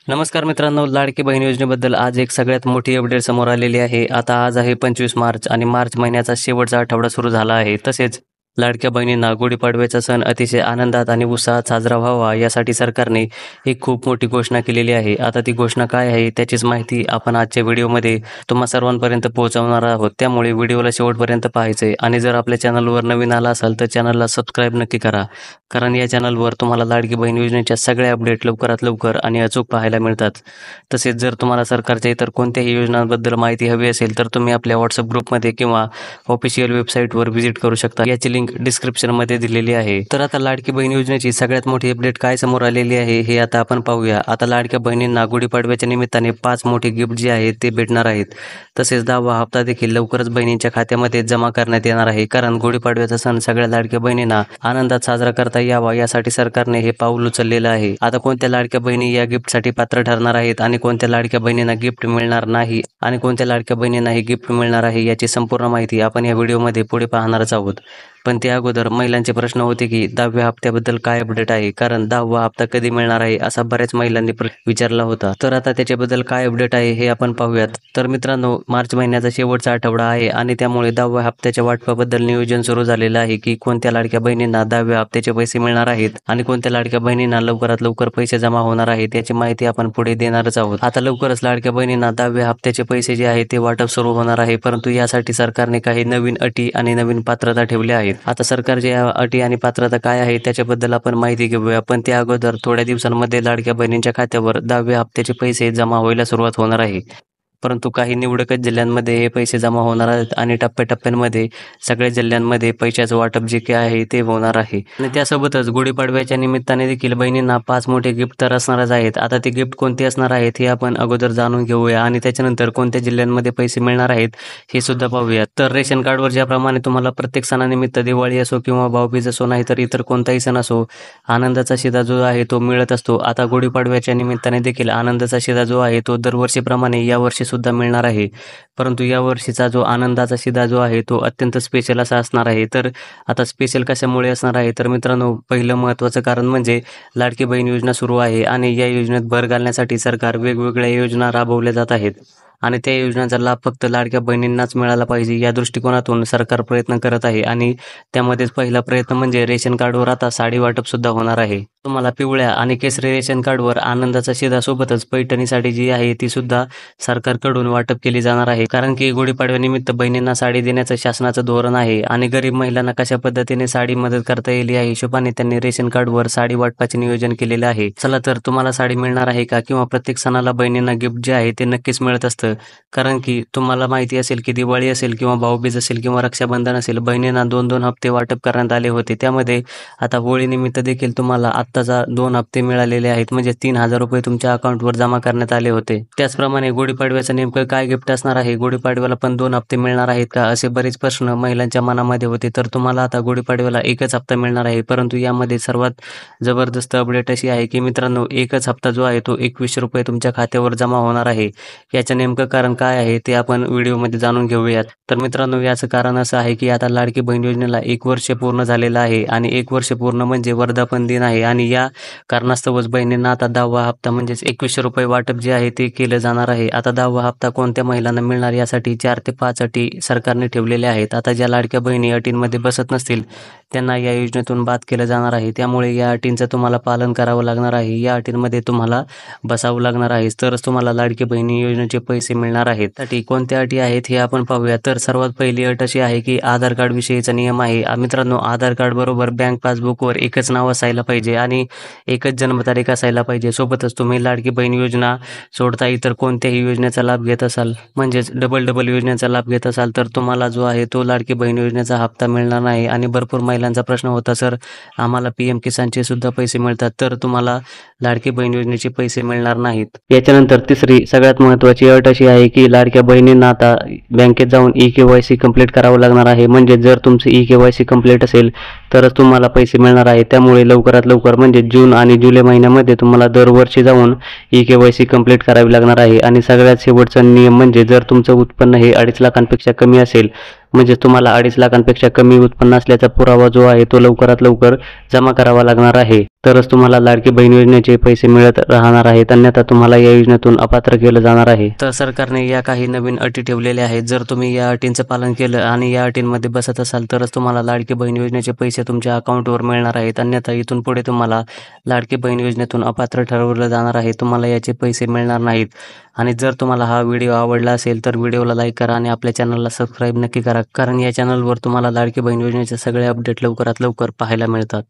नमस्कार मित्रांनो, लाडकी बहीण योजनेबद्दल आज एक सगळ्यात मोठी अपडेट समोर आलेली आहे. आज आहे 25 मार्च आणि मार्च महिन्याचा शेवटचा आठवडा सुरू झाला आहे. तसेच लाडक्या बहिणींना गुढीपाडव्याचा सण अतिशय आनंदात आणि उत्साहात साजरा व्हावा यासाठी सरकारने एक खूप मोठी घोषणा केलेली आहे. आता ती घोषणा काय आहे त्याचीच माहिती आपण आजच्या व्हिडिओमध्ये तुम्हा सर्वांपर्यंत पोहोचवणार आहोत. त्यामुळे व्हिडिओला शेवटपर्यंत पाहायचं आहे आणि जर आपल्या चॅनलवर नवीन आला असाल तर चॅनलला सबस्क्राईब नक्की करा, कारण या चॅनलवर तुम्हाला लाडकी बहीण योजनेच्या सगळ्या अपडेट लवकरात लवकर आणि अचूक पाहायला मिळतात. तसेच जर तुम्हाला सरकारच्या इतर कोणत्याही योजनांबद्दल माहिती हवी असेल तर तुम्ही आपल्या व्हॉट्सअप ग्रुपमध्ये किंवा ऑफिशियल वेबसाईटवर व्हिजिट करू शकता. याची लिंक डिस्क्रिप्शनमध्ये दिलेली आहे. तर आता लाडकी बहीण योजनेची सगळ्यात मोठी अपडेट काय समोर आलेली आहे हे आता आपण पाहूया. आता लाडक्या बहिणींना गुढीपाडव्याच्या निमित्ताने 5 मोठे गिफ्ट जे आहेत ते भेटणार आहेत. तसेच 10वा हप्ता देखील लवकरच बहिणींच्या खात्यामध्ये जमा करण्यात येणार आहे, कारण गुढीपाडव्याचा सण सगळ्या लाडक्या बहिणींना आनंदात साजरा करता यावा यासाठी सरकारने हे पाऊल उचललेलं आहे. आता कोणत्या लाडक्या बहिणी या गिफ्टसाठी पात्र ठरणार आहेत आणि कोणत्या लाडक्या बहिणींना गिफ्ट मिळणार नाही आणि कोणत्या लाडक्या बहिणींना हे गिफ्ट मिळणार आहे याची संपूर्ण माहिती आपण या व्हिडिओमध्ये पुढे पाहणारच आहोत. पण त्या अगोदर महिलांचे प्रश्न होते की 10व्या हप्त्याबद्दल काय अपडेट आहे, कारण 10वा हप्ता कधी मिळणार आहे असा बऱ्याच महिलांनी विचारला होता. तर आता त्याच्याबद्दल काय अपडेट आहे हे आपण पाहूयात. तर मित्रांनो, मार्च महिन्याचा शेवटचा आठवडा आहे आणि त्यामुळे 10व्या हप्त्याच्या वाटपाबद्दल नियोजन सुरू झालेलं आहे की कोणत्या लाडक्या बहिणींना 10व्या हप्त्याचे पैसे मिळणार आहेत आणि कोणत्या लाडक्या बहिणींना लवकरात लवकर पैसे जमा होणार आहेत याची माहिती आपण पुढे देणारच आहोत. आता लवकरच लाडक्या बहिणींना 10व्या हप्त्याचे पैसे जे आहे ते वाटप सुरू होणार आहे, परंतु यासाठी सरकारने काही नवीन अटी आणि नवीन पात्रता ठेवल्या आहेत. आता सरकारच्या अटी आणि पात्रता काय आहे त्याच्याबद्दल आपण माहिती घेऊया. पण त्या अगोदर थोड्या दिवसांमध्ये लाडक्या बहिणींच्या खात्यावर 10व्या हप्त्याचे पैसे जमा व्हायला सुरुवात होणार आहे, परंतु काही निवडकच जिल्ह्यांमध्ये हे पैसे जमा होणार आहेत आणि टप्प्याटप्प्यांमध्ये सगळ्या जिल्ह्यांमध्ये पैशाचं वाटप जे काय आहे ते होणार आहे. आणि त्यासोबतच गुढीपाडव्याच्या निमित्ताने देखील बहिणींना 5 मोठे गिफ्ट तर असणारच आहेत. आता ते गिफ्ट कोणते असणार आहेत हे आपण अगोदर जाणून घेऊया आणि त्याच्यानंतर कोणत्या जिल्ह्यांमध्ये पैसे मिळणार आहेत हे सुद्धा पाहूया. तर रेशन कार्डवर ज्याप्रमाणे तुम्हाला प्रत्येक सणानिमित्त दिवाळी असो किंवा भाऊबीज असो नाही तर इतर कोणताही सण असो आनंदाचा शिधा जो आहे तो मिळत असतो, आता गुढीपाडव्याच्या निमित्ताने देखील आनंदाचा शिधा जो आहे तो दरवर्षीप्रमाणे यावर्षी सुद्धा मिळणार आहे. परंतु या वर्षीचा जो आनंदाचा शिधा जो आहे तो अत्यंत स्पेशल असा असणार आहे. तर आता स्पेशल कशामुळे असणार आहे, तर मित्रांनो, पहिलं महत्त्वाचं कारण म्हणजे लाडकी बहीण योजना सुरू आहे आणि या योजनेत भर घालण्यासाठी सरकार वेगवेगळ्या योजना राबवल्या जात आहेत आणि त्या योजनांचा लाभ फक्त लाडक्या बहिणींनाच मिळाला पाहिजे या दृष्टिकोनातून सरकार प्रयत्न करत आहे. आणि त्यामध्येच पहिला प्रयत्न म्हणजे रेशन कार्डवर आता साडी वाटप सुद्धा होणार आहे. तुम्हाला पिवळ्या आणि केसरी रेशन कार्डवर आनंदाचा शिधा सोबतच पैठणी साडी जी आहे ती सुद्धा सरकारकडून वाटप केली जाणार आहे, कारण की गुढीपाडव्यानिमित्त बहिणींना साडी देण्याचं शासनाचं धोरण आहे आणि गरीब महिलांना कशा पद्धतीने साडी मदत करता येईल या हिशोबाने त्यांनी रेशन कार्डवर साडी वाटपाचे नियोजन केलेलं आहे. चला तर तुम्हाला साडी मिळणार आहे का, किंवा प्रत्येक सणाला बहिणींना गिफ्ट जे आहे ते नक्कीच मिळत असतं, कारण की तुम्हाला माहिती असेल की दिवाळी असेल किंवा भाऊबीज असेल किंवा रक्षाबंधन असेल, बहिणींना 2-2 हप्ते वाटप करण्यात आले होते. त्यामध्ये आता होळीनिमित्त देखील तुम्हाला आत्ताचा 2 हप्ते मिळालेले आहेत, म्हणजे 3,000 रुपये तुमच्या अकाउंटवर जमा करण्यात आले होते. त्याचप्रमाणे गुढीपाडव्याचं नेमकं काय गिफ्ट असणार आहे, गुढीपाडव्याला पण 2 हप्ते मिळणार आहेत का, असे बरेच प्रश्न महिलांच्या मनामध्ये होते. तर तुम्हाला आता गुढीपाडव्याला एकच हप्ता मिळणार आहे, परंतु यामध्ये सर्वात जबरदस्त अपडेट अशी आहे की मित्रांनो, एकच हप्ता जो आहे तो 21 रुपये तुमच्या खात्यावर जमा होणार आहे. याचं नेमकं कारण काय आहे ते आपण व्हिडिओमध्ये जाणून घेऊयात. तर मित्रांनो, याचं कारण असं आहे की आता लाडकी बहीण योजनेला 1 वर्ष पूर्ण झालेलं आहे आणि 1 वर्ष पूर्ण म्हणजे वर्धापन दिन आहे आणि या कारणास्तवच बहिणींना आता 10वा हप्ता म्हणजेच 21 रुपये वाटप जे आहे ते केलं जाणार आहे. आता 10वा हप्ता कोणत्या महिलांना मिळणार यासाठी 4 ते 5 अटी सरकारने ठेवलेल्या आहेत. आता ज्या लाडक्या बहिणी अटींमध्ये बसत नसतील त्यांना या योजनेतून बाद केलं जाणार आहे, त्यामुळे या अटींचं तुम्हाला पालन करावं लागणार आहे. या अटींमध्ये तुम्हाला बसावं लागणार आहे, तरच तुम्हाला लाडकी बहिणी योजनेचे पैसे मिळणार आहेत. त्यासाठी कोणत्या अटी आहेत हे आपण पाहूया. तर सर्वात पहिली अट अशी आहे की आधार कार्ड विषयीचा नियम आहे. मित्रांनो, आधार कार्ड बरोबर बँक पासबुकवर एकच नाव असायला पाहिजे आणि एकच जन्मतारीख असायला पाहिजे. सोबतच तुम्ही लाडकी बहीण योजना सोडता इतर कोणत्याही योजनेचा लाभ घेत असाल, म्हणजेच डबल योजनेचा लाभ घेत असाल, तर तुम्हाला जो आहे तो लाडकी बहीण योजनेचा हप्ता मिळणार नाही. आणि भरपूर महिलांचा प्रश्न होता, सर आम्हाला PM किसानचे सुद्धा पैसे मिळतात, तर तुम्हाला लाडकी बहीण योजनेचे पैसे मिळणार नाहीत. याच्यानंतर तिसरी सगळ्यात महत्त्वाची अट अशी आहे की लाडक्या बहिणींना आता बँकेत जाऊन eKYC कंप्लीट करावं लागणार आहे. म्हणजे जर तुमचं eKYC कंप्लीट असेल तरच तुम्हाला पैसे मिळणार आहे. त्यामुळे लवकरात लवकर म्हणजे जून आणि जुलै महिन्यामध्ये तुम्हाला दरवर्षी जाऊन eKYC कंप्लीट करावी लागणार आहे. आणि सगळ्यात शेवटचा नियम म्हणजे जर तुमचं उत्पन्न हे 2.5 लाखांपेक्षा कमी असेल, म्हणजे तुम्हाला 2.5 लाखांपेक्षा कमी उत्पन्न असल्याचा पुरावा जो आहे तो लवकरात लवकर जमा करावा लागणार आहे. तरच तुम्हाला लाडकी बहीण योजनेचे पैसे मिळत राहणार आहेत, अन्यथा तुम्हाला या योजनेतून अपात्र केलं जाणार आहे. तर सरकारने या काही नवीन अटी ठेवलेल्या आहेत. जर तुम्ही या अटींचं पालन केलं आणि या अटींमध्ये बसत असाल तरच तुम्हाला लाडकी बहीण योजनेचे पैसे तुमच्या अकाउंटवर मिळणार आहेत, अन्यथा इथून पुढे तुम्हाला लाडकी बहीण योजनेतून अपात्र ठरवलं जाणार आहे. तुम्हाला याचे पैसे मिळणार नाहीत. आणि जर तुम्हाला हा व्हिडिओ आवडला असेल तर व्हिडिओला लाईक करा आणि आपल्या चॅनलला सबस्क्राईब नक्की करा, कारण या चॅनलवर तुम्हाला लाडकी बहीण योजनेचे सगळे अपडेट लवकरात लवकर पाहायला मिळतात.